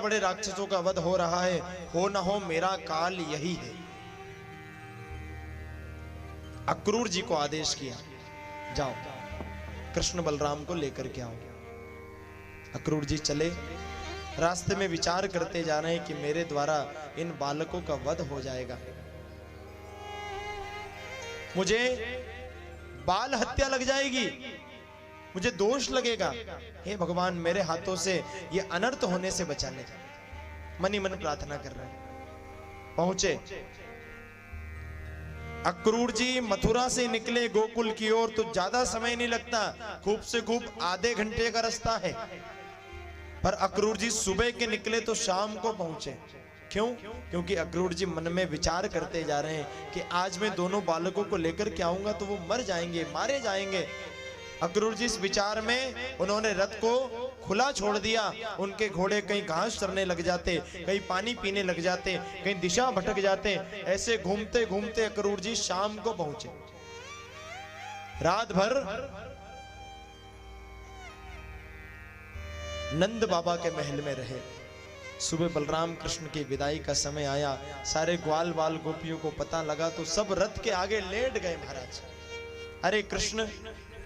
बड़े राक्षसों का वध हो रहा है, हो न हो मेरा काल यही है। अक्रूर जी को आदेश किया, जाओ कृष्ण बलराम को लेकर के आओ। अक्रूर जी चले, रास्ते में विचार करते जा रहे हैं कि मेरे द्वारा इन बालकों का वध हो जाएगा, मुझे बाल हत्या लग जाएगी, मुझे दोष लगेगा। हे भगवान, मेरे हाथों से ये अनर्थ होने से बचा ले। मन ही मन प्रार्थना कर रहे हैं। पहुंचे अक्रूर जी, मथुरा से निकले गोकुल की ओर तो ज्यादा समय नहीं लगता, खूब से खूब आधे घंटे का रास्ता है। पर अक्रूर जी सुबह के निकले तो शाम को पहुंचे। क्यों? क्योंकि अक्रूर जी मन में विचार करते जा रहे हैं कि आज मैं दोनों बालकों को लेकर के आऊंगा तो वो मर जाएंगे, मारे जाएंगे। अक्रूर जी इस विचार में उन्होंने रथ को खुला छोड़ दिया। उनके घोड़े कहीं घास चरने लग जाते, कहीं पानी पीने लग जाते, कहीं दिशा भटक जाते। ऐसे घूमते घूमते अक्रूर जी शाम को पहुंचे। रात भर नंद बाबा के महल में रहे। सुबह बलराम कृष्ण की विदाई का समय आया, सारे ग्वाल बाल गोपियों को पता लगा तो सब रथ के आगे लेट गए। महाराज, अरे कृष्ण,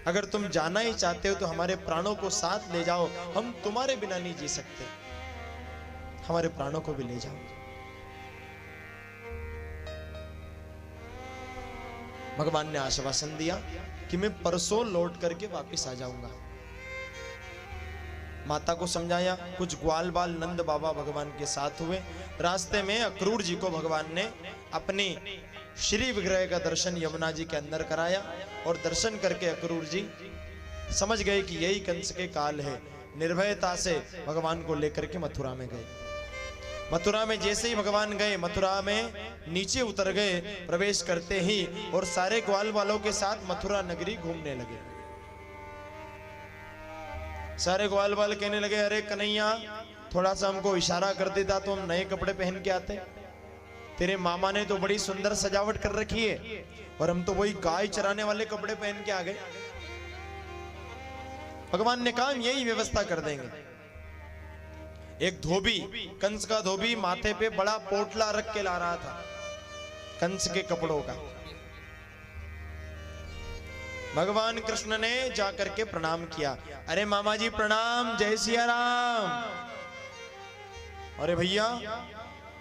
अगर तुम जाना ही चाहते हो तो हमारे प्राणों को साथ ले जाओ, हम तुम्हारे बिना नहीं जी सकते, हमारे प्राणों को भी ले जाओ। भगवान ने आश्वासन दिया कि मैं परसों लौट करके वापस आ जाऊंगा। माता को समझाया, कुछ ग्वाल बाल नंद बाबा भगवान के साथ हुए। रास्ते में अक्रूर जी को भगवान ने अपनी श्री विग्रह का दर्शन यमुना जी के अंदर कराया और दर्शन करके अक्रूर जी समझ गए कि यही कंस के काल है। निर्भयता से भगवान को लेकर के मथुरा में गए। मथुरा में जैसे ही भगवान गए, मथुरा में नीचे उतर गए, प्रवेश करते ही और सारे ग्वाल वालों के साथ मथुरा नगरी घूमने लगे। सारे ग्वाल बाल कहने लगे, अरे कन्हैया, थोड़ा सा हमको इशारा कर देता तो हम नए कपड़े पहन के आते। तेरे मामा ने तो बड़ी सुंदर सजावट कर रखी है और हम तो वही गाय चराने वाले कपड़े पहन के आ गए। भगवान ने कहा, यही व्यवस्था कर देंगे। एक धोबी, कंस का धोबी, माथे पे बड़ा पोटला रख के ला रहा था कंस के कपड़ों का। भगवान कृष्ण ने जाकर के प्रणाम किया। अरे मामा जी प्रणाम, जय सिया राम। अरे भैया,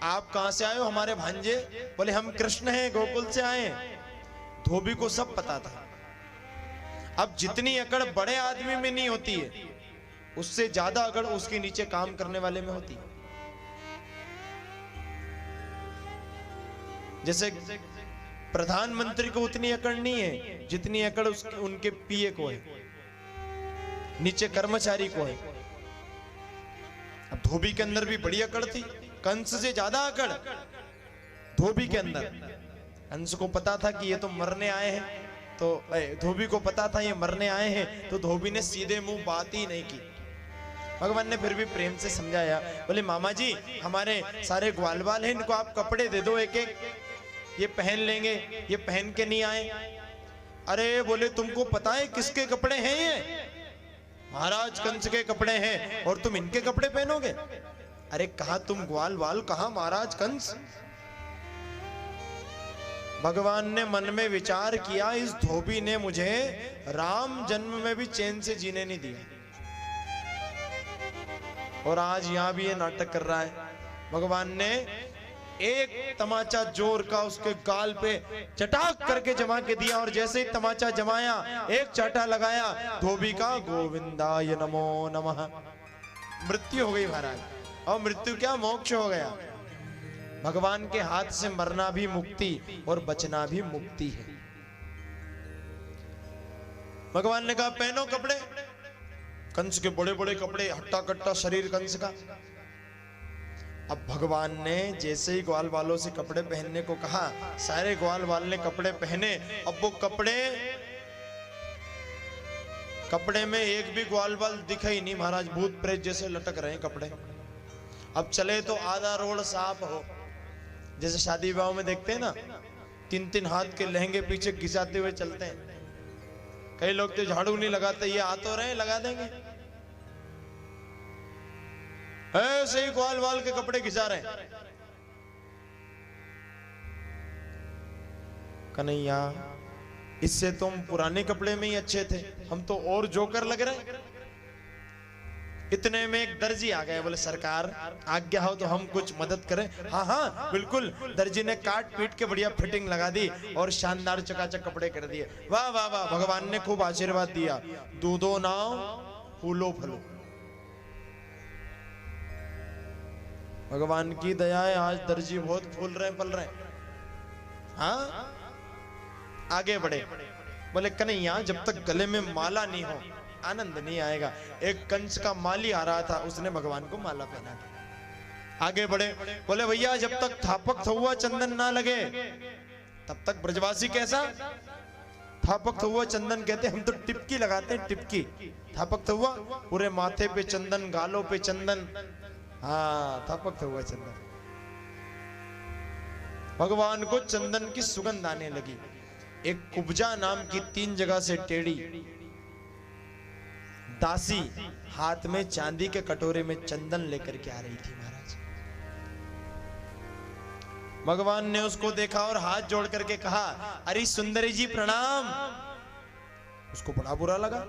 आप कहां से आए हो? हमारे भांजे। बोले हम कृष्ण हैं, गोकुल से आए। धोबी को सब पता था। अब जितनी अकड़ बड़े आदमी में नहीं होती है, उससे ज्यादा अकड़ उसके नीचे काम करने वाले में होती है। जैसे प्रधानमंत्री को उतनी अकड़ नहीं है जितनी अकड़ उनके पीए को है, नीचे कर्मचारी को है। अब धोबी के अंदर भी बड़ी अकड़ थी, कंस से ज्यादा अकड़ धोबी के अंदर। कंस को पता था कि ये तो मरने आए हैं, तो धोबी को पता था ये मरने आए हैं, तो धोबी ने सीधे मुंह बात ही नहीं की। भगवान ने फिर भी प्रेम से समझाया। बोले मामा जी, हमारे सारे ग्वाल बाल हैं, इनको आप कपड़े दे दो एक एक, ये पहन लेंगे, ये पहन के नहीं आए। अरे बोले, तुमको पता है किसके कपड़े हैं ये? महाराज कंस के कपड़े हैं और तुम इनके कपड़े पहनोगे? अरे कहा तुम ग्वाल बाल, कहा महाराज कंस। भगवान ने मन में विचार किया, इस धोबी ने मुझे राम जन्म में भी चैन से जीने नहीं दिया और आज यहां भी ये नाटक कर रहा है। भगवान ने एक तमाचा जोर का उसके गाल पे चटाक करके जमा के दिया और जैसे ही तमाचा जमाया, एक चाटा लगाया धोबी का, गोविंदाय नमो नमः। मृत्यु हो गई महाराज। और मृत्यु क्या, मोक्ष हो गया। भगवान के हाथ से मरना भी मुक्ति और बचना भी मुक्ति है। भगवान ने कहा पहनो कपड़े। कंस के बड़े बड़े कपड़े, हट्टा कट्टा शरीर कंस का। अब भगवान ने जैसे ही ग्वाल वालों से कपड़े पहनने को कहा, सारे ग्वाल वाल ने कपड़े पहने। अब वो कपड़े में एक भी ग्वाल वाल दिखा ही नहीं महाराज, भूत प्रेत जैसे लटक रहे हैं कपड़े। अब चले तो आधा रोड साफ हो, जैसे शादी विवाह में देखते हैं ना, 3-3 हाथ के लहंगे पीछे घिसाते हुए चलते हैं। कई लोग तो झाड़ू नहीं लगाते, ये आ तो रहे लगा देंगे। ऐसे ही ग्वाल वाल के कपड़े घिसा रहे हैं। कन्हैया, इससे तुम पुराने कपड़े में ही अच्छे थे, हम तो और जोकर लग रहे। इतने में एक दर्जी आ गए, बोले सरकार आज्ञा हो तो हम कुछ मदद करें। हाँ हाँ बिल्कुल। दर्जी ने काट पीट के बढ़िया फिटिंग लगा दी और शानदार चकाचक कपड़े कर दिए। वाह वाह वाह, भगवान ने खूब आशीर्वाद दिया। दूधो नाव फूलो फलो। भगवान की दया है, आज दर्जी बहुत फूल रहे पल रहे। हाँ, आगे बढ़े। बोले कन्हैया, जब तक गले में माला नहीं हो आनंद नहीं आएगा। एक कंस का माली आ रहा था, उसने भगवान को माला पहना दी। आगे बढ़े। बोले भैया, जब तक थापक हुआ चंदन ना लगे तब तक ब्रजवासी कैसा? थापक हुआ चंदन कहते, हम तो टिपकी लगाते हैं, टिपकी। थापक हुआ, पूरे माथे पे चंदन, गालों पे चंदन। हाँ, थापक हुआ चंदन। भगवान को चंदन की सुगंध आने लगी। एक कुब्जा नाम की 3 जगह से टेढ़ी दासी हाथ में चांदी के कटोरे में चंदन लेकर के आ रही थी महाराज। भगवान ने उसको देखा और हाथ जोड़ करके कहा, अरे सुंदरी जी प्रणाम। उसको बड़ा बुरा लगा।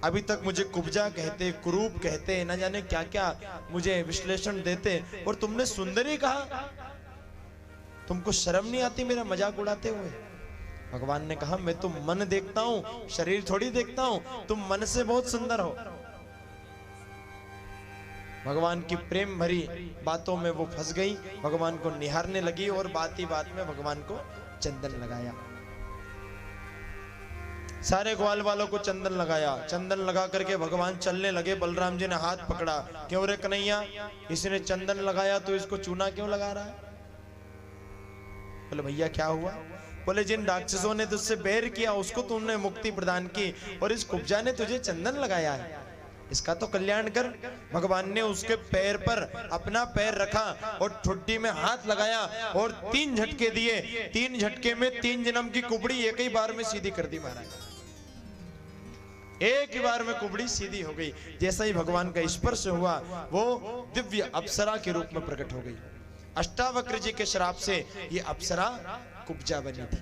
अभी तक मुझे कुब्जा कहते, कुरूप कहते, न जाने क्या क्या मुझे विश्लेषण देते, और तुमने सुंदरी कहा। तुमको शर्म नहीं आती मेरा मजाक उड़ाते हुए? भगवान ने कहा, मैं तो मन देखता हूं, शरीर थोड़ी देखता हूं। तुम मन से बहुत सुंदर हो। भगवान की प्रेम भरी बातों में वो फंस गई, भगवान को निहारने लगी और बात ही बात में भगवान को चंदन लगाया। सारे ग्वाल वालों को चंदन लगाया। चंदन लगा करके भगवान चलने लगे। बलराम जी ने हाथ पकड़ा, क्यों रे कन्हैया, इसने चंदन लगाया तो इसको चूना क्यों लगा रहा है? बोले भैया क्या हुआ? बोले जिन राक्षसों ने तुझसे बैर किया उसको तुमने मुक्ति प्रदान की, और इस कुब्जा ने तुझे चंदन लगाया है, इसका तो कल्याण कर। भगवान ने उसके पैर पर अपना पैर रखा और ठुड्डी में हाथ लगाया और 3 झटके दिए। 3 झटके में 3 जन्म की कुबड़ी एक ही बार में सीधी कर दी महाराज। एक ही बार में कुबड़ी सीधी हो गई। जैसा ही भगवान का स्पर्श हुआ, वो दिव्य अप्सरा के रूप में प्रकट हो गई। अष्टावक्र जी के श्राप से ये अप्सरा कुब्जा बनी थी।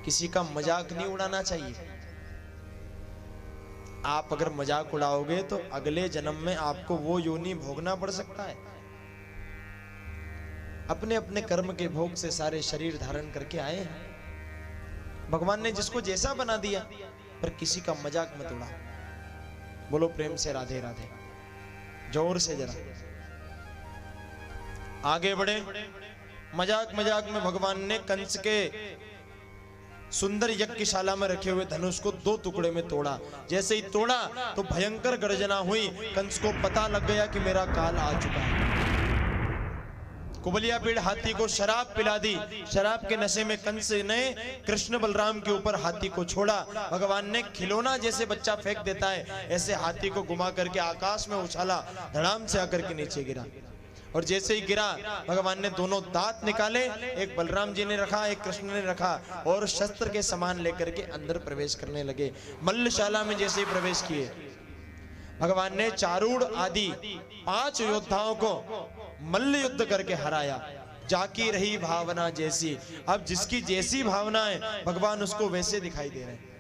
किसी का मजाक नहीं उड़ाना चाहिए। आप अगर मजाक उड़ाओगे तो अगले जन्म में आपको वो योनि भोगना पड़ सकता है। अपने अपने कर्म के भोग से सारे शरीर धारण करके आए हैं। भगवान ने जिसको जैसा बना दिया, पर किसी का मजाक मत उड़ाओ। बोलो प्रेम से राधे राधे, जोर से जरा। आगे बढ़े। मजाक मजाक में भगवान ने कंस के सुंदर यज्ञशाला में रखे हुए धनुष को 2 टुकड़े में तोड़ा। जैसे ही तोड़ा तो भयंकर गर्जना हुई। कंस को पता लग गया कि मेरा काल आ चुका है। कुबलिया पीड़ हाथी को शराब पिला दी। शराब के नशे में कंस ने कृष्ण बलराम के ऊपर हाथी को छोड़ा। भगवान ने खिलौना जैसे बच्चा फेंक देता है, ऐसे हाथी को घुमा करके आकाश में उछाला, धड़ाम से आकर के नीचे गिरा। और जैसे ही गिरा, भगवान ने दोनों दांत निकाले, एक बलराम जी ने रखा, एक कृष्ण ने रखा, और शस्त्र के समान लेकर के अंदर प्रवेश करने लगे। मल्लशाला में जैसे ही प्रवेश किए, भगवान ने चारूढ़ आदि 5 योद्धाओं को मल्ल युद्ध करके हराया। जाकी रही भावना जैसी। अब जिसकी जैसी भावना है भगवान उसको वैसे दिखाई दे रहे हैं।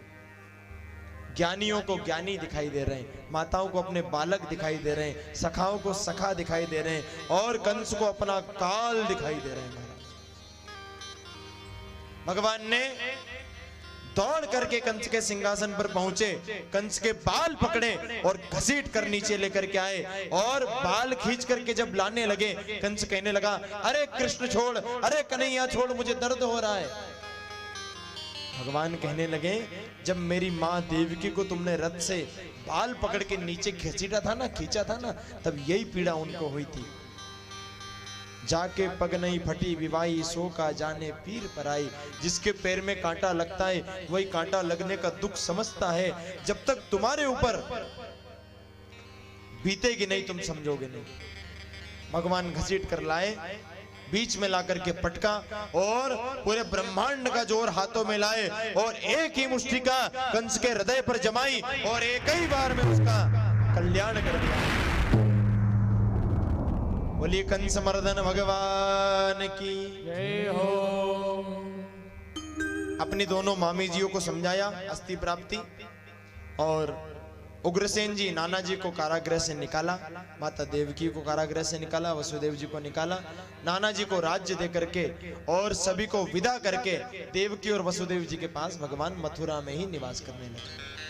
ज्ञानियों को ज्ञानी दिखाई दे रहे हैं, माताओं को अपने बालक दिखाई दे रहे हैं, सखाओं को सखा दिखाई दे रहे हैं, और कंस को अपना काल दिखाई दे रहे हैं। भगवान ने दौड़ करके कंस के सिंहासन पर पहुंचे, कंस के बाल पकड़े और घसीट कर नीचे लेकर के आए, और बाल खींच करके जब लाने लगे, कंस कहने लगा, अरे कृष्ण छोड़, अरे कन्हैया छोड़, मुझे दर्द हो रहा है। भगवान कहने लगे, जब मेरी माँ देवकी को तुमने रथ से बाल पकड़ के नीचे खींचा था ना, तब यही पीड़ा उनको हुई थी। जाके पग नहीं फटी विवाही, सो का जाने पीर पराई। जिसके पैर में कांटा लगता है वही कांटा लगने का दुख समझता है। जब तक तुम्हारे ऊपर बीतेगी नहीं तुम समझोगे नहीं। भगवान घसीट कर लाए, बीच में लाकर के पटका और पूरे ब्रह्मांड का जोर हाथों में लाए और एक ही मुष्टिका कंस के हृदय पर जमाई और एक ही बार में उसका कल्याण कर दिया। बोलिए कंस मर्दन भगवान की जय हो। अपनी दोनों मामी जियों को समझाया अस्थि प्राप्ति, और उग्रसेन जी नाना जी को कारागृह से निकाला, माता देवकी को कारागृह से निकाला, वसुदेव जी को निकाला, नाना जी को राज्य दे करके और सभी को विदा करके देवकी और वसुदेव जी के पास भगवान मथुरा में ही निवास करने लगे।